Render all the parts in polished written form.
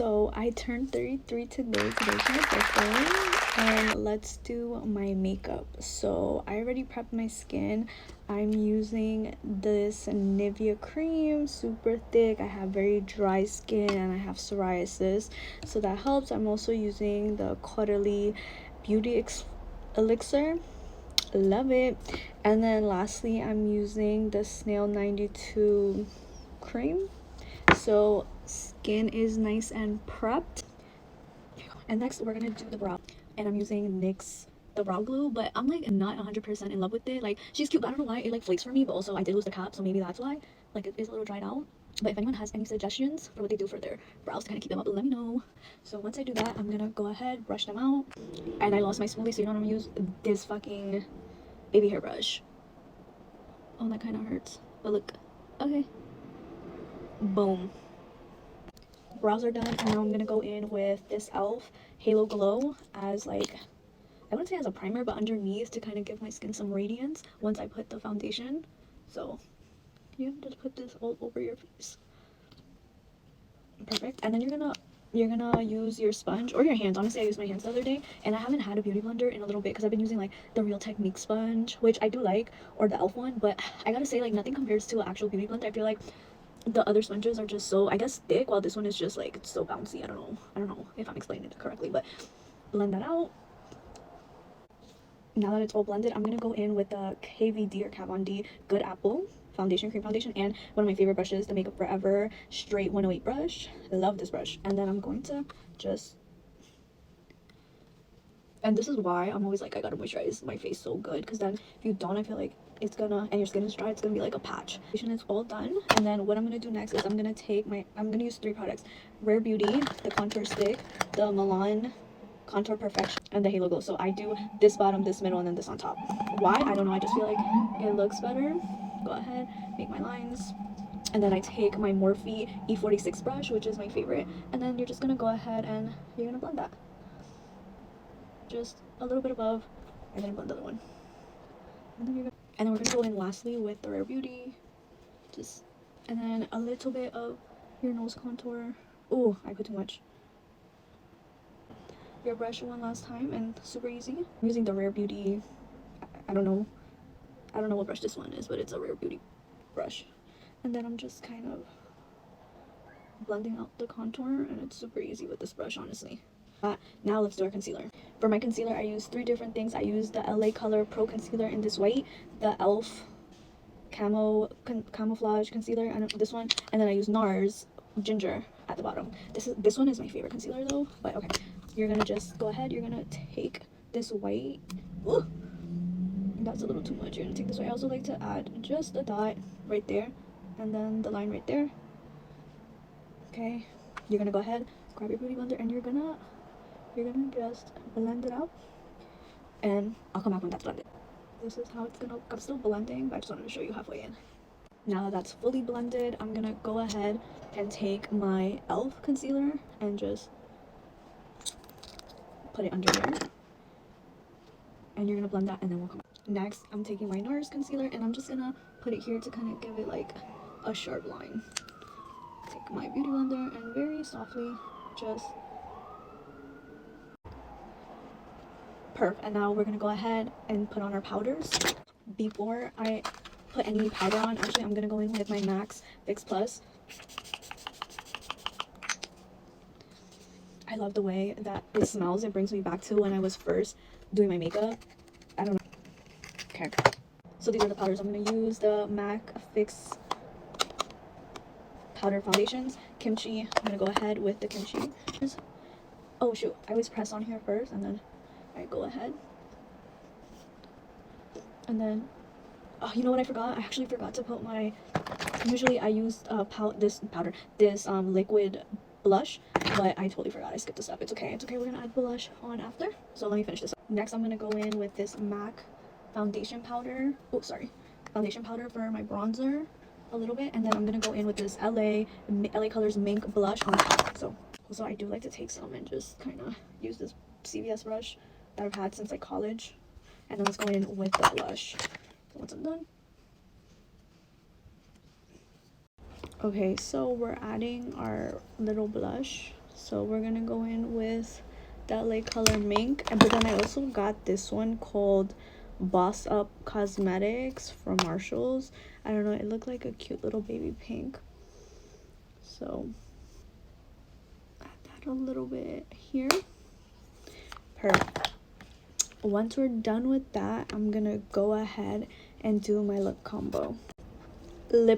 So I turned 33 today. Today's my birthday, and let's do my makeup. So I already prepped my skin. I'm using this Nivea cream, super thick. I have very dry skin and I have psoriasis, so that helps. I'm also using the Caudalie Beauty Elixir. Love it. And then lastly, I'm using the Snail 92 cream. So skin is nice and prepped. And next we're gonna do the brow, and I'm using NYX the brow glue, but I'm like not 100% in love with it. Like, she's cute, but I don't know why it like flakes for me, but also I did lose the cap, so maybe that's why like it is a little dried out. But if anyone has any suggestions for what they do for their brows to kind of keep them up, let me know. So once I do that, I'm gonna go ahead, brush them out. And I lost my spoolie, so you know I'm gonna use this fucking baby hair brush. Oh, that kind of hurts, but look. Okay, boom. Brows are done, and now I'm gonna go in with this elf Halo Glow as like, I wouldn't say as a primer, but underneath to kind of give my skin some radiance once I put the foundation. So you just put this all over your face. Perfect. And then you're gonna use your sponge or your hands. Honestly, I used my hands the other day, and I haven't had a beauty blender in a little bit because I've been using like the Real Technique sponge, which I do like, or the elf one, but I gotta say, like, nothing compares to an actual beauty blender. I feel like the other sponges are just so, I guess, thick, while this one is just like, it's so bouncy. I don't know if I'm explaining it correctly, but blend that out. Now that it's all blended, I'm gonna go in with the KVD or Kat Von D Good Apple cream foundation, and one of my favorite brushes, the Makeup Forever straight 108 brush. I love this brush. And then I'm going to just, and this is why I'm always like, I gotta moisturize my face so good, because then if you don't, I feel like it's gonna, and your skin is dry, it's gonna be like a patch. It's all done. And then what I'm gonna do next is I'm gonna use 3 products: Rare Beauty, the contour stick, the Milan Contour Perfection, and the Halo Glow. So I do this bottom, this middle, and then this on top. Why? I don't know, I just feel like it looks better. Go ahead, make my lines. And then I take my Morphe E46 brush, which is my favorite, and then you're just gonna go ahead and you're gonna blend that just a little bit above, and then blend the other one. And then we're gonna go in lastly with the Rare Beauty, just, and then a little bit of your nose contour. Oh, I put too much. Your brush one last time, and super easy. I'm using the Rare Beauty, I don't know what brush this one is, but it's a Rare Beauty brush. And then I'm just kind of blending out the contour, and it's super easy with this brush, honestly. Now let's do our concealer. For my concealer, I use 3 different things. I use the LA Color Pro Concealer in this white, the e.l.f. Camouflage Concealer, and this one, and then I use NARS Ginger at the bottom. This one is my favorite concealer though, but okay. You're gonna just go ahead, you're gonna take this white, ooh, that's a little too much. You're gonna take this white. I also like to add just a dot right there, and then the line right there. Okay, you're gonna go ahead, grab your beauty blender, and you're gonna just blend it out, and I'll come back when that's blended. This is how it's gonna look. I'm still blending, but I just wanted to show you halfway in. Now that that's fully blended, I'm gonna go ahead and take my e.l.f. concealer and just put it under here, and you're gonna blend that, and then we'll come back. Next, I'm taking my NARS concealer, and I'm just gonna put it here to kind of give it like a sharp line. Take my beauty blender and very softly just perf. And now we're gonna go ahead and put on our powders. Before I put any powder on, actually I'm gonna go in with my MAC Fix Plus. I love the way that it smells. It brings me back to when I was first doing my makeup. I don't know. Okay, so these are the powders I'm gonna use. The MAC Fix powder foundations, Kimchi. I'm gonna go ahead with the Kimchi. Oh shoot, I always press on here first, and then I go ahead, and then you know what I forgot? I actually forgot to put my, usually I use this liquid blush, but I totally forgot. I skipped this up. It's okay, we're gonna add blush on after. So let me finish this up. Next, I'm gonna go in with this MAC foundation powder, foundation powder for my bronzer a little bit, and then I'm gonna go in with this LA Colors Mink blush on top. So I do like to take some and just kind of use this CVS brush that I've had since like college, and then let's go in with the blush. So once I'm done, okay, so we're adding our little blush. So we're gonna go in with that LA Color Mink. But then I also got this one called Boss Up Cosmetics from Marshalls. I don't know, it looked like a cute little baby pink. So add that a little bit here. Perfect. Once we're done with that, I'm gonna go ahead and do my lip combo. I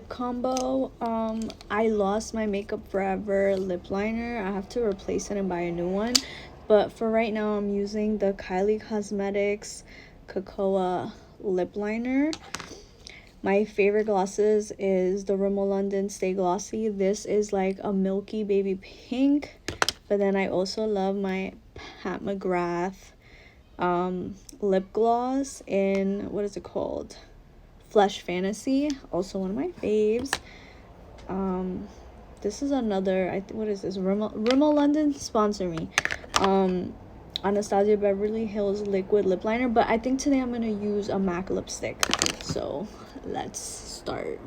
lost my Makeup Forever lip liner. I have to replace it and buy a new one. But for right now, I'm using the Kylie Cosmetics Cocoa lip liner. My favorite glosses is the Rimmel London Stay Glossy. This is like a milky baby pink. But then I also love my Pat McGrath lip gloss in, what is it called? Flesh Fantasy, also one of my faves. This is another, what is this? Rimmel London, sponsor me. Anastasia Beverly Hills liquid lip liner, but I think today I'm gonna use a MAC lipstick. So let's start.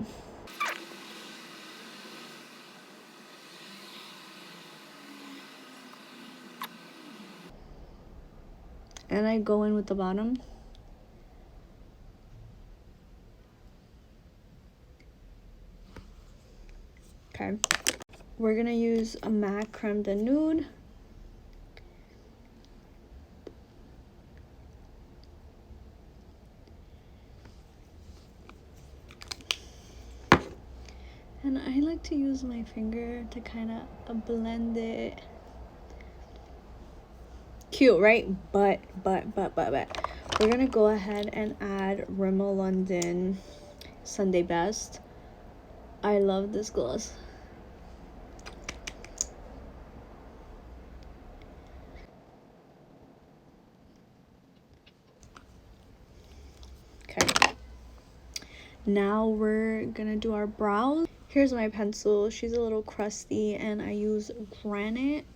And I go in with the bottom. Okay, we're gonna use a MAC Creme de Nude. And I like to use my finger to kind of blend it. Cute, right? But we're gonna go ahead and add Rimmel London Sunday Best. I love this gloss. Okay, now we're gonna do our brows. Here's my pencil. She's a little crusty and I use Granite.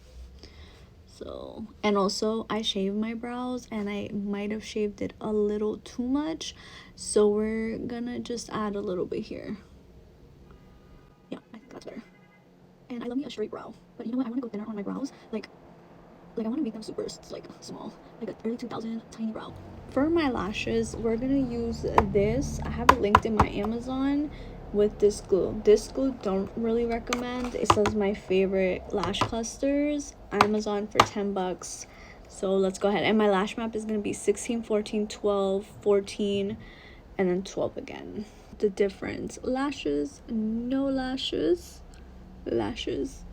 So, and also I shave my brows and I might have shaved it a little too much, so we're gonna just add a little bit here. Yeah, I think that's better. And I love me a straight brow, but you know what, I want to go thinner on my brows. Like I want to make them super like small, like an early 2000 tiny brow. For my lashes, we're gonna use this. I have it linked in my Amazon with this glue. This glue don't really recommend. It says my favorite lash clusters, Amazon for 10 bucks. So let's go ahead. And my lash map is gonna be 16, 14, 12, 14, and then 12 again. The difference: lashes, no lashes, lashes.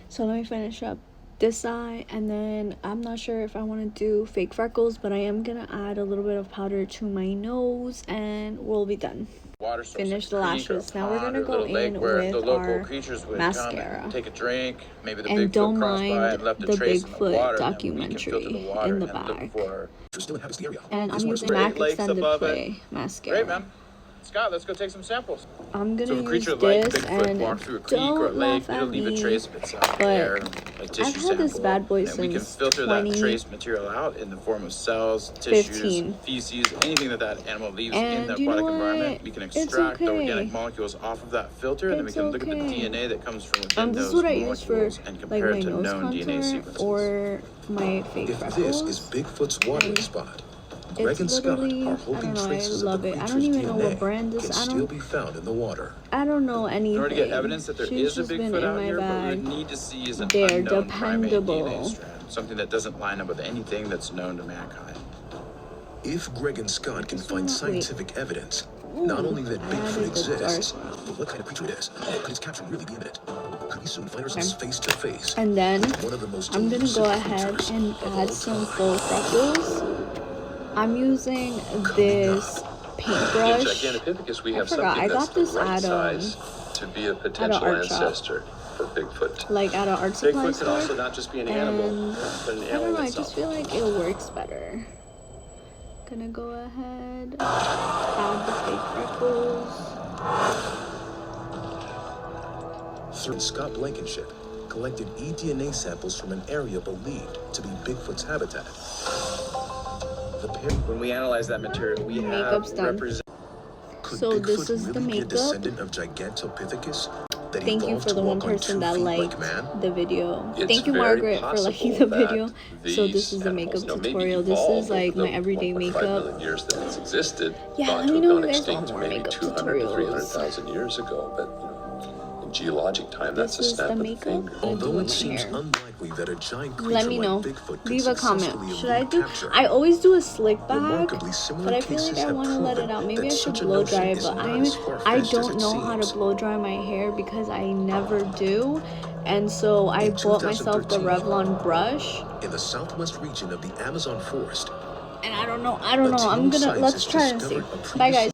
So let me finish up this eye, and then I'm not sure if I want to do fake freckles, but I am gonna add a little bit of powder to my nose and we'll be done. Finish the lashes. Now we're gonna go in with our mascara. Take a drink, maybe the and don't mind the Bigfoot documentary in the back. And I'm using MAC Extended Play mascara. Great, man. Scott, let's go take some samples. I'm gonna use this, and don't laugh at me, but I've had this bad boy since we can filter that trace material out in the form of cells, tissues, feces, anything that animal leaves in the aquatic environment. We can extract the organic molecules off of that filter, and then we can look at the DNA that comes from within those molecules and compare it to known DNA sequences. Or my fake freckles. This is Bigfoot's watering spot. Greg and Scott are hoping traces of the creature's DNA can still be found in the water. I don't know anything. In order to get evidence that there is a Bigfoot out here, what we would need to see is an unknown primate DNA strand, something that doesn't line up with anything that's known to mankind. If Greg and Scott can find scientific evidence, not only that Bigfoot exists, but what kind of creature it is, could its capture really be imminent? Could we soon find ourselves face to face? And then I'm gonna go ahead and add some full freckles. I'm using this paintbrush. I forgot. I got this at to be a potential ancestor for Bigfoot. Like at an art supply store. Bigfoot could also not just be an animal, but an animal I don't know. itself. I just feel like it works better. Gonna go ahead, add the fake freckles. Scott Blankenship collected eDNA samples from an area believed to be Bigfoot's habitat. When we analyze that material, we have So this is the makeup. Descendant of Gigantopithecus? that thank you evolved for to the one walk on person 2 that feet liked like man? the video. It's Thank you, very Margaret, for liking the possible video. that So this these is the makeup animals, maybe tutorial. This is evolved like over my the everyday 1.5 makeup. million years that it's existed. Yeah, thought let to me have know gone if you guys want extinct more maybe makeup 200 to tutorials. 300,000 years ago, but in geologic time, that's a This is snap the of the makeup. finger. I'm gonna do Although with it my seems hair. unlikely that a giant creature Let me know. like Bigfoot could Leave a comment. successfully Should I elude do? capture, I always do a slick back, remarkably similar but I feel like cases I have want to let it proven out. Maybe that I should such a blow notion dry it, is but not I as far-fetched I as don't it know how to seems. blow dry my hair because I never do, and so I In bought myself the 2013, Revlon brush. in the southwest region of the Amazon forest, And I don't know. I'm gonna, let's scientists try and see. discovered a Bye guys.